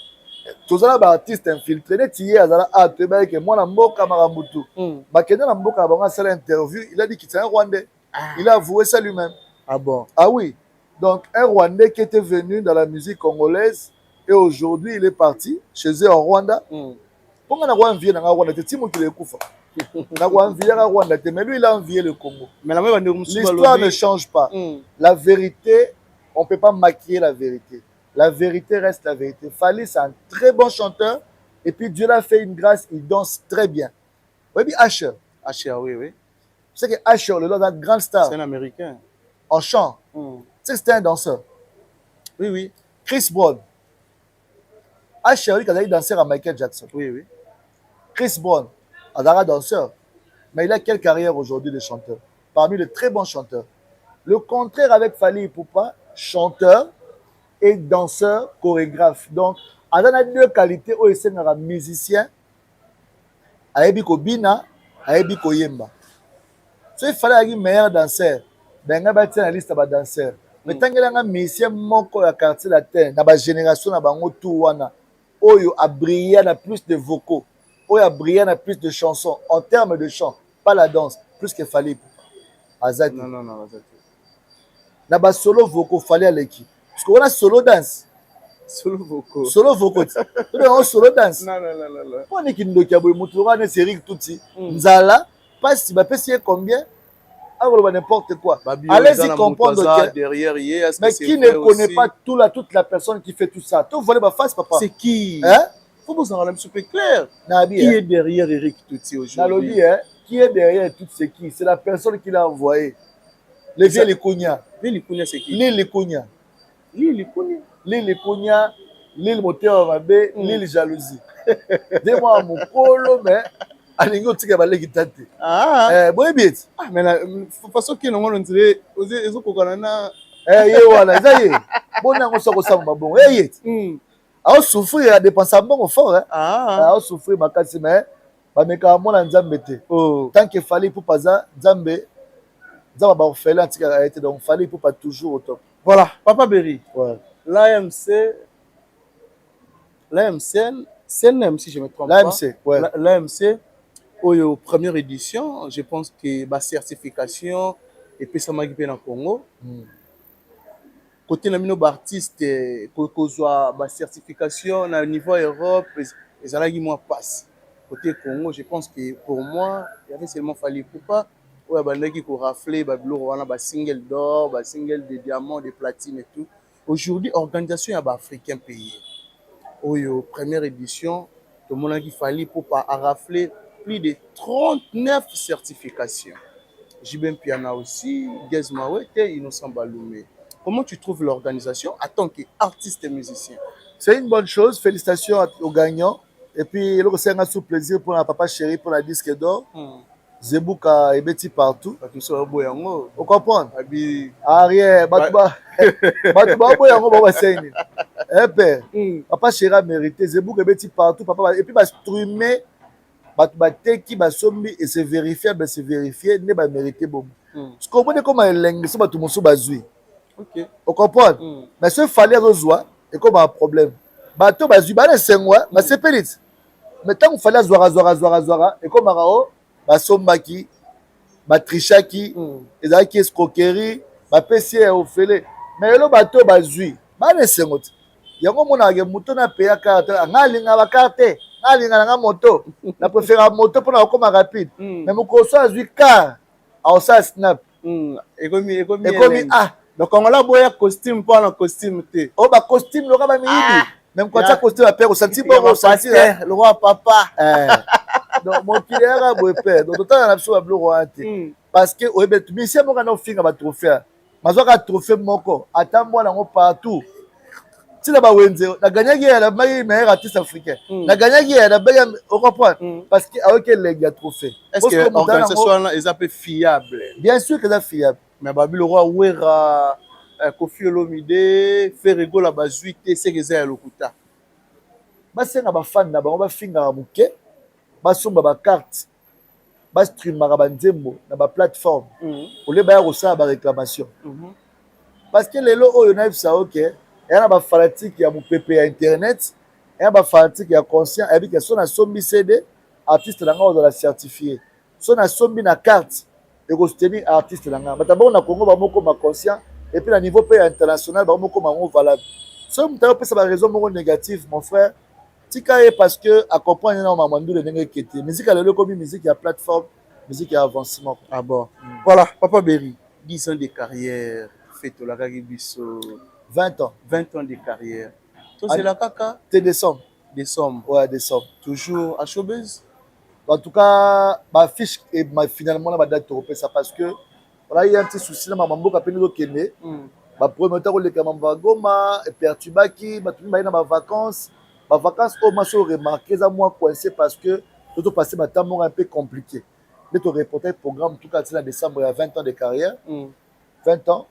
tous les artistes infiltrés net hier azala tu es que moi na mboka marambutu ba kenda na mboka ba ngasa interview il a dit qu'il est un rwandais il a avoué ça lui-même. Ah bon? Ah oui. Donc, un Rwandais qui était venu dans la musique congolaise et aujourd'hui, il est parti chez eux en Rwanda. Pourquoi on a envié dans Rwanda? C'est Timo qui l'a écouté. On a envié dans Rwanda, mais lui, il a envié le Congo. L'histoire ne change pas. La vérité, on ne peut pas maquiller la vérité. La vérité reste la vérité. Fally, c'est un très bon chanteur. Et puis, Dieu l'a fait une grâce, il danse très bien. Oui, puis Asher. Asher, oui. Tu sais que Asher, le grand grand star. C'est un Américain. En chant. Tu sais que c'était un danseur. Oui. Chris Brown. Asher, il a dansé à Michael Jackson. Oui. Chris Brown, un danseur. Mais il a quelle carrière aujourd'hui de chanteur? Parmi les très bons chanteurs. Le contraire avec Fally Ipupa, chanteur et danseur, chorégraphe. Donc, il a deux qualités où il est un musicien, il bina, il yemba. So il fallait un meilleur danseur. Ben nga bati na liste ba danseur. Mais tant que nga musicien moko ya quartier latin, na ba génération na bango tout wana, oyo a brillé na plus de vocaux, oyo a brillé na plus de chansons en termes de chant, pas la danse, plus que Fally Ipupa. Azati. Non, Azati. Na ba solo vocaux Fally à l'équipe. Parce qu'on a solo dance. Solo vocaux. Solo vocaux. On solo dance. Non. Pour ne qui ndoki aboy mutura ne Eric Touti. Nzala, pas si ba pesier combien? n'importe quoi. Babi, Allez-y comprendre que... derrière hier, mais qui ne connaît pas toute la personne qui fait tout ça? Tu voulais ma face, papa? C'est qui? Hein? Faut vous en rendre un petit peu clair. Nabi, Qui est derrière Eric Touti aujourd'hui? Nalobi, hein? Qui est derrière tout ce qui? C'est la personne qui l'a envoyé. Les vieux Likunya. Likunya, c'est qui? L'île Likunya. L'île Likunya, l'île moteur Mabé, l'île jalousie. Dis-moi, mon polo, mais... alingo tika baleki tante. Boye bien. Mais la façon que nous on dirait ils ont kokana ye wala zaye. Bona ngo soko samba bon. A souffrir à dépenser bon fort hein. A souffrir makasi mais ba meka mona nzambe te. Tant que fallait pour pas ça nzambe nzamba ba orphelin tika a été donc fallait pour pas toujours au top. Voilà, Papa Berry. Ouais. L'AMC CNM si je me trompe pas. L'AMC, ouais. L'AMC première édition, je pense que la certification et puis ça m'a guidé dans le Congo. Côté de artistes, la certification au niveau Europe, les allaient moi passe. Côté Congo, je pense que pour moi, il y avait seulement fallu pour pas. Ouais, bah qui rafler, bah single d'or, bah single de diamant, de platine et tout. Aujourd'hui, organisation y a africain pays. Première édition, tout le monde a qu'il fallait pour pas rafler plus de 39 certifications. Jibem Piana aussi, Gezmawe et Innocent Baloumé. Comment tu trouves l'organisation en tant qu'artiste et musicien? C'est une bonne chose. Félicitations aux gagnants. Et puis, c'est un sous plaisir pour la papa chéri pour la disque d'or. Zebouka et Betty partout. Vous comprenez? Arrière, Batouba. Batouba, papa chéri a mérité. Zebouka et Betty partout. Et puis, streamer. Qui va sombi et se vérifier, ben se vérifier, ne va mériter beaucoup. Tu comprends comment elle langue, ça va tout le monde bazui. Ok. Vous comprenez? Mais ce fallait rejoindre et comme un problème. Bateau bazui, bah c'est moi, bah c'est périt. Mais tant qu'il fallait zoara et comme un rao, bah sombaki, bah trichaki, et là qui escroquerie, bah PC au fêlé. Mais le bateau bazui, bah c'est moi. Il y a un moment où mouton a payé carte, ngalinga ba carte. Na moto na préfère moto pour na comme rapide mais mon coso a vu car au ça snap et comme donc on a boya costume pour un costume té oh ba costume le ba miyibi même quand ça costume à père au senti bon au senti le roi papa donc mon kilera boy père donc tout na biso ba bleu roi té parce que o bet mission mo kana finga ba trophée mazoka trophée moko atambo na ngo partout. Si la Bawenze, la gagnée est la meilleure artiste africaine. La gagnée est la meilleure, on comprend. Parce qu'avec elle, il y a trophée. Est-ce que l'organisation est un peu fiable? Bien sûr que c'est fiable. Mais Babi le roi Ouera, Kofi Olomide, Ferrego la bazuite, c'est que c'est à l'Okuta. Si on a des fans, on va finir à Mouké, on va des cartes, on va streamer à Banzembo, on va plateforme. Pour les bailleurs aussi, on va réclamation. Parce que les lots, on a vu ça, ok. Il y a des fanatiques qui ont PP à Internet, il y a des fanatiques qui sont conscients, et qui sont sombi CD, artiste de la certifier. Si on a sombi na carte, et qu'on se tenir artiste de la d'abord, on a Congo, on est conscient, et puis, au niveau pays international, on est valable. Si on a une raison négative, mon frère, c'est parce que, à comprendre, on a mandou de n'engue qui était. Musique à l'élo, comme musique, il y a plateforme, musique, il y a avancement. Ah bon. Voilà, Papa Berry, 10 ans de carrière, fait au Lagagibiso. 20 ans. 20 ans de carrière. Toi, c'est la caca? C'est des sommes. Des sommes? Ouais, des sommes. Toujours à showbiz? En tout cas, ma fiche est finalement là, ma date européenne, ça parce que voilà, il y a un petit souci là, ma maman a peine de Kenya. Ma premier temps, le Kamamba Goma, et Pertubaki, ma tout le ma vacances. Ma vacances, au moins, j'ai remarqué ça, moi, coincé parce que tout passé, ma temps un peu compliqué. Mais tu reporté le programme, en tout cas, c'est en décembre, il y a 20 ans de carrière. 20 ans.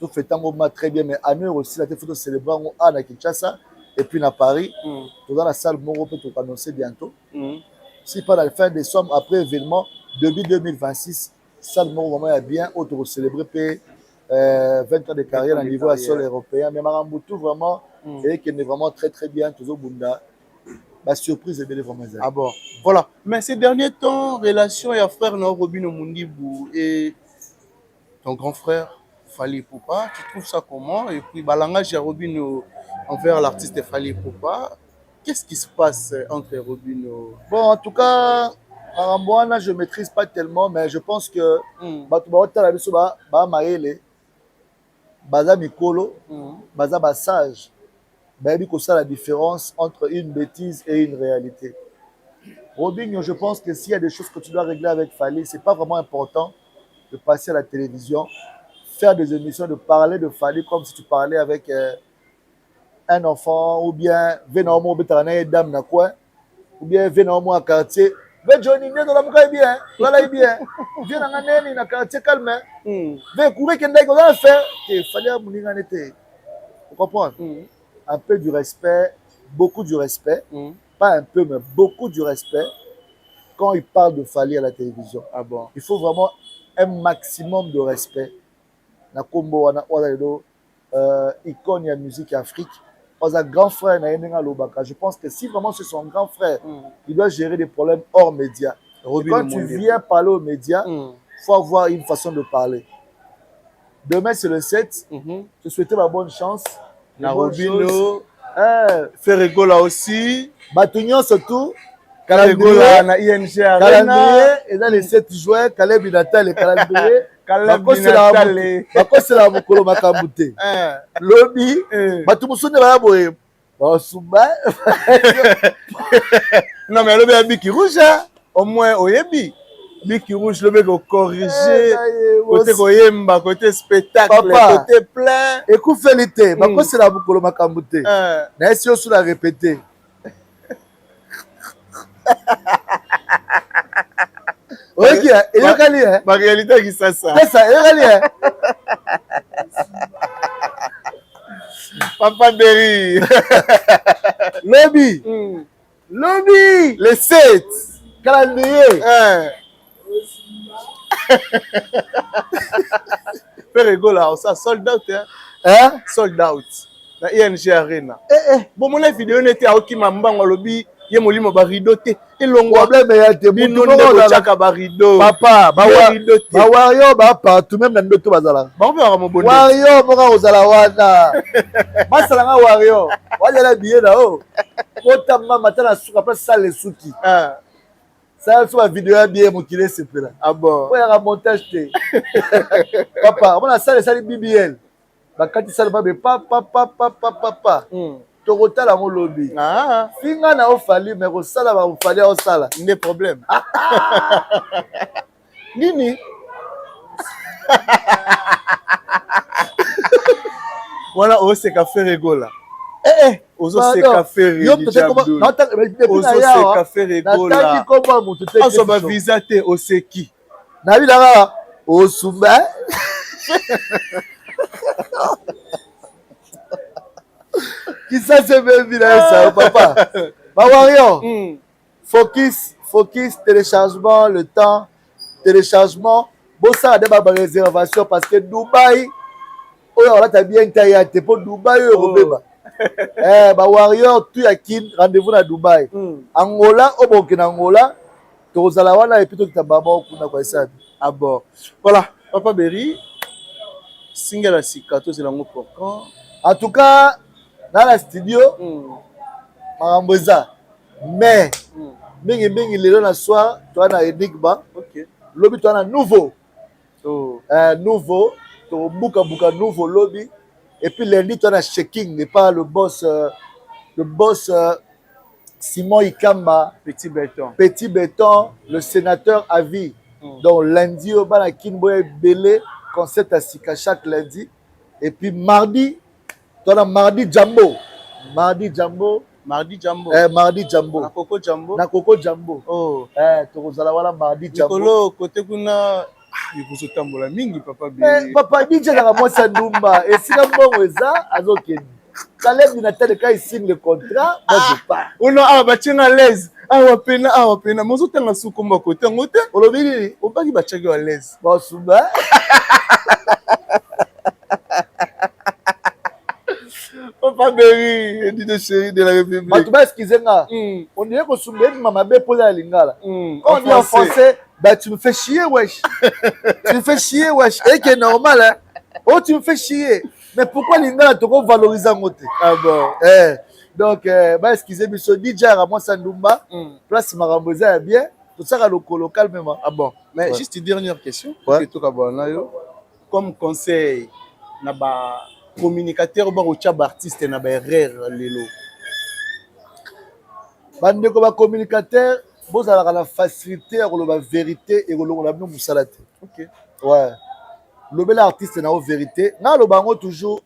Tout fait tant très bien, mais à nous aussi, la photo célébrer à Kinshasa et puis à Paris. Dans la salle, on peut tout annoncer bientôt. Si pas à la fin décembre, après événement, début 2026, salle vraiment est bien, autre célébrer 20 ans de carrière à niveau sol européen. Mais Maramboutou, vraiment, et qui est vraiment très très bien, toujours Bunda. La surprise est belle vraiment. Ah bon, voilà. Mais ces derniers temps, relation et frère Robino Mundibou et ton grand frère. Fali Poupa, tu trouves ça comment? Et puis, langage de Robino envers l'artiste Fali Poupa, qu'est-ce qui se passe entre Robino? Bon, en tout cas, Arambouana, je ne maîtrise pas tellement, mais je pense que Baza Mikolo, Baza Bassage, ça la différence entre une bêtise et une réalité. Robinho, je pense que s'il y a des choses que tu dois régler avec Fally, ce n'est pas vraiment important de passer à la télévision, faire des émissions, de parler de Fally comme si tu parlais avec un enfant, ou bien venir au dame na quoi, ou bien venir au moins quartier. Mais Johnny, viens dans la mouka bien, voilà bien. Viens dans la quartier calme. Viens courir qu'il y a faire. Il fallait que vous comprenez? Un peu du respect, beaucoup du respect. Pas un peu, mais beaucoup du respect quand il parle de Fally à la télévision. Ah bon? Il faut vraiment un maximum de respect. Na combo wana icône de la musique Afrique. Un grand frère, je pense que si vraiment c'est son grand frère, il doit gérer des problèmes hors médias. Quand tu viens parler aux médias, il faut avoir une façon de parler. Demain, c'est le 7. Je souhaite ma bonne chance. Na Robino, Ferregola aussi. Batunion surtout. Ferregola na ING Arena. Et dans les 7 juin, Caleb Inatal et calendrier. Bakosela mokolo makambute. Lobi, batumusune ba boye. Basumba. Non mais lobi Biki Rouge, au moins oyebi. Biki Rouge lobi ko corriger, côté koyemba, côté spectacle, côté plein. Écoute Félité, bakosela mokolo makambute. Na esi osu la répéter. Ok, et le ma réalité qui ça. C'est ça, et Papa Berry. Lobby. Lobby. Les 7. Calendrier. Ferregola, ça sold out hein? Sold out. Na ING Arena. Bon mon vidéo n'était à Okima Mbango lobby. Ye molimo ba rideau te elongo problème ya te bino ndo chaka ba rideau papa ba wario ba partout même na ndoto bazala ba mpe ba mobonde wario moka ozala wana masala nga wario wale la billet na o kota mama tana suka place ça les souki ça sur la vidéo ya bien mokile sepela ah bon ouais ya montage te papa on ça les BBL ba kati ça ba papa tokotala ngo lobi finga na ofali mais kosala ba ofali osala ne problème nini wana oseka Ferregola ozo seka Ferregola ozo seka Ferregola nataki komba mutu te ozo ba visa te oseki na bidanga osumba qui ça c'est même ça papa bah Wario focus téléchargement le temps téléchargement bon ça a des réservation parce que Dubaï oh là t'as bien taillé t'es pour Dubaï Robeba bah Wario tu as qui rendez-vous à Dubaï Angola au bon Angola tozala wana et puis tu tababa kuna kwa ça ah bon voilà Papa Berry single à sikato c'est lango pour quand en tout cas dans la studio makambo eza mais mingi lelo na soir toi na Enigma lobi toi na nouveau nouveau to buka nouveau lobby et puis lundi toi na shaking n'est pas le boss Simon Ikamba Petit Béton le sénateur à vie donc lundi au bana Kinboy Belé concert à Sika chaque lundi et puis mardi toi mardi Jambo Mardi Jambo na Coco Jambo oh tokozala wala mardi Jambo Nikolo côté kuna ikuzo tambola mingi Papa Berry papa DJ na mwasa ndumba esika mbongo eza azokeni Caleb Inatal quand il signe le contrat moi je pars ono bachenga l'aise awa pena mozo tanga sukomba côté ngote olobili obaki bachaki à l'aise basuba Papa Berry, dit de chéri de la République. Tu vas excuser nga. On dirait que soumbé mama be pour la lingala. On dit en français, bah tu me fais chier wesh. Tu me fais chier wesh. Et qui est normal hein. Oh tu me fais chier. Mais pourquoi lingala te ko valoriser ngote? Ah bon. Donc bah excusez monsieur DJ Ramos Sandumba, place Maramboza bien. Tout ça, le local même. Ah bon, mais juste une dernière question. Comme conseil, na ba communicateur ba rocha artiste na ba erreur lelo. Bande ko ba communicateur, vous avez la facilité à la vérité et la musala. OK. Ouais. Le bel artiste n'a pas vérité. Dans le bango toujours,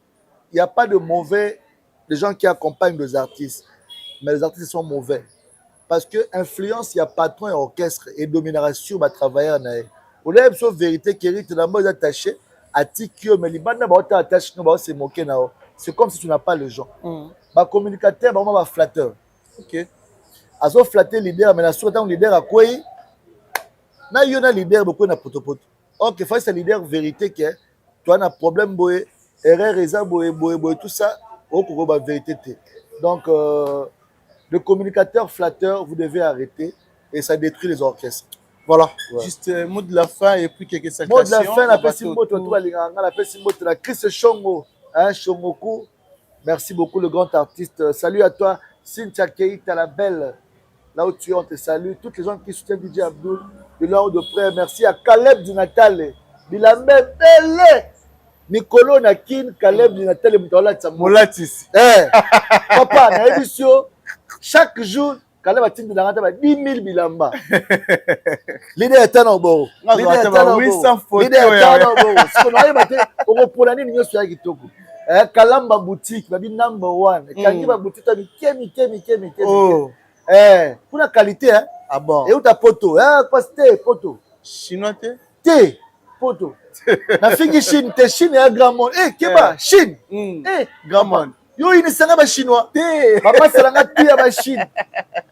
il n'y a pas de mauvais des gens qui accompagnent les artistes, mais les artistes sont mauvais. Parce que influence, il y a patron et orchestre et domination va travailler en aïe. Vous avez une vérité qui est attaché à Tikio, mais les bandes sont attachées, c'est moqué. C'est comme si tu n'as pas le genre. Ma communicateur, ma flatteur. OK. Azo flatter leader, mais la sourate un leader à quoi? Na yona leader beaucoup na potopoto. Ok, faut c'est leader vérité que tu as un problème boé, erreur reza boé tout ça, au cours de la vérité. Donc le communicateur flatteur, vous devez arrêter et ça détruit les orchestres. Voilà. Ouais. Juste mot de la fin et puis quelques salutations. Mot de la fin, la Pessimbo, la Pessimbo, la Chris Chongo, hein, Chongoku. Merci beaucoup le grand artiste. Salut à toi, Cynthia Keita, la belle. Là où tu es, on te salue. Toutes les gens qui soutiennent DJ Abdul, de là de près. Merci à Caleb du Natal. Il a même belle. Nicolo Nakin, Caleb du Natal, Molatis. Papa, na émission, chaque jour, Caleb a dit que 10 000 bilamba. L'idée est un oboro. L'idée est un oboro. L'idée est un oboro. Ce qu'on arrive à dire, on reprend l'année, nous sommes à Kitoko. Kalamba boutique, ma vie number one. Kangiba boutique, tu as mis Kemi. Pour la qualité, hein? Ah bon? Et où ta poto? Pasté, poto. Chinois, Té, poto. La fille Chine, t'es Chine et un grand monde. Keba, Chine. Grand monde. Yo, il ne pas chinois. Papa, c'est la té à la Chine.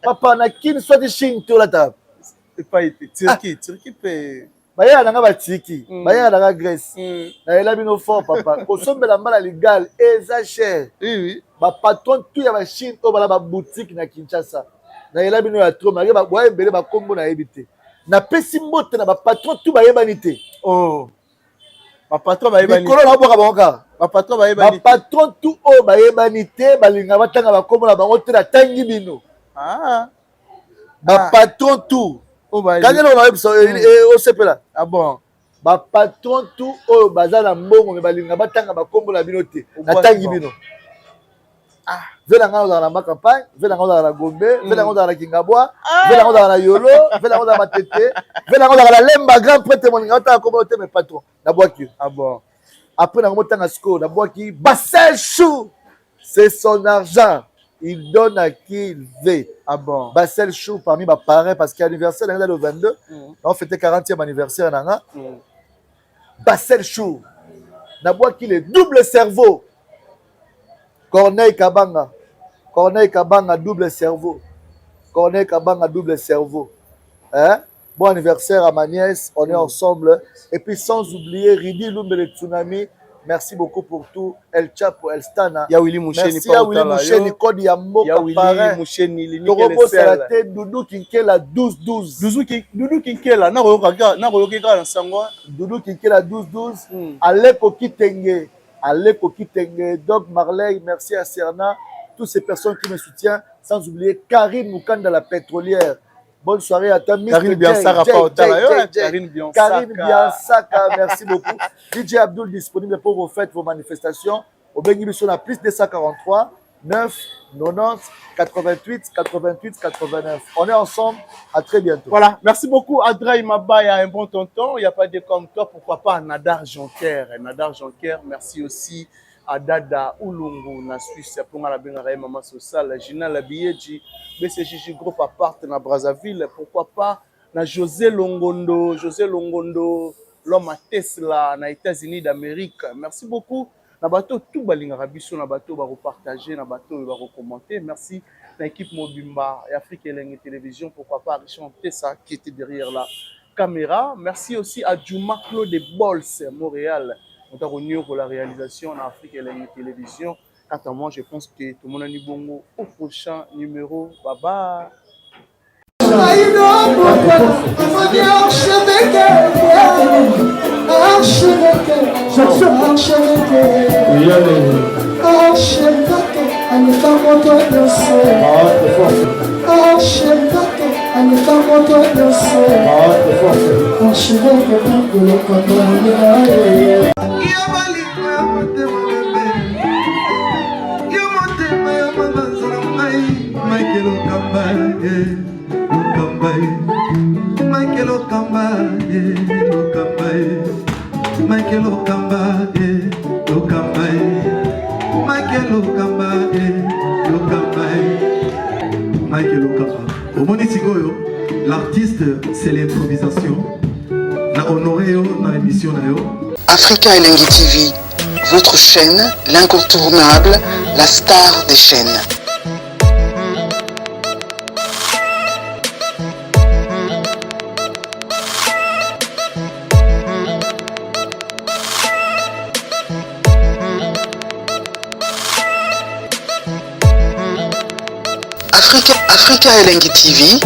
Papa, na kin soit de Chine, tu la table. C'est pas été. Turquie peut. Baya na nga Tiki. Baya na nga Grèce. Na ela bino fort, papa. Kosombe la mbala légal, eza cher. Oui. Ba patron tout ya ba Chine, to bala ba boutique na Kinshasa. Na ela bino ya trop mari ba boye belé ba kombo na ebité. Na pesi mbote na ba patron tout ba yebanité. Oh. Ba patron ba yebanité. Mikolo na boka bonka. Ba patron ba yebanité. Ba patron tout o ba yebanité, balinga batanga ba kombo na bango te na tangi bino. Ah. Ba patron tout. Oh ba. Quand on a au sepela. Ah bon. Ba patron tout o bazala mbongo me balinga batanga ba kombo na bino te. Na tangi bino. Ah, vela nga dans la campagne, vela nga dans la Gombe, vela nga dans la Kingabwa, vela nga dans la Yolo, vela nga dans la Matete, vela nga dans la Lemba grand prêtre mon ngata communauté mes patrons. Na boaki. Ah bon. Après na motanga sco, na boaki Bassel Chou. C'est son argent. Il donne à qui il veut. Ah bon. Bassel Chou parmi mes parents parce qu'il y a l'anniversaire le 22. On fêtait 40e anniversaire nanga. Bassel Chou. Na boaki le double cerveau. Corneille Kabanga, double cerveau. Corneille Kabanga, double cerveau. Hein? Bon anniversaire à ma nièce, on est ensemble. Et puis sans oublier Ridi Lumbe le Tsunami. Merci beaucoup pour tout. El Chapo, El Stana. Ya Willy Moucheni. Merci à Willy Moucheni, Code Yambo, Ya Willy Moucheni, Torobo Salate, Doudou Kinkela 12-12. Doudou Kinkela, na royoka na sangwa. Doudou Kinkela 12-12. Aleko Kitenge. Aleko Kitenge, Doc Marley, merci à Serna, toutes ces personnes qui me soutiennent, sans oublier Karine Moukanda, la pétrolière. Bonne soirée à toi, Karine Biansaka, Karine Biansaka, merci beaucoup. DJ Abdul disponible pour vos fêtes, vos manifestations. Au Bengibiso, on a plus de 243 9 90 88 88 89. On est ensemble, à très bientôt. Voilà, merci beaucoup Adraï Mabaya, un bon tonton. Il n'y a pas de comme toi, pourquoi pas Nadar Jonker. Nadar Jonker, merci aussi à Dada Oulungu, na Suisse, pour la Benaraï Maman Sossal, Gina Labieji, BCJJ Groupe Apart na Brazzaville, pourquoi pas na José Longondo, l'homme à Tesla, na États-Unis d'Amérique. Merci beaucoup. Na bateau tout balinga biso na bateau ba repartager na bateau ba recommander. Merci à l'équipe Mobimba et Afrique Elengue Télévision, pourquoi pas Richard Tessa qui était derrière la caméra. Merci aussi à Juma Claude de Bols Montréal. On a réuni pour la réalisation en Afrique Elengue Télévision. Quant à moi, je pense que tout le monde a dit bongo au prochain numéro. Bye bye. L'artiste, c'est l'improvisation. Na honoré dans l'émission. Africa Elengi TV, votre chaîne, l'incontournable, la star des chaînes. Africa Elengi TV,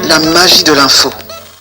la magie de l'info.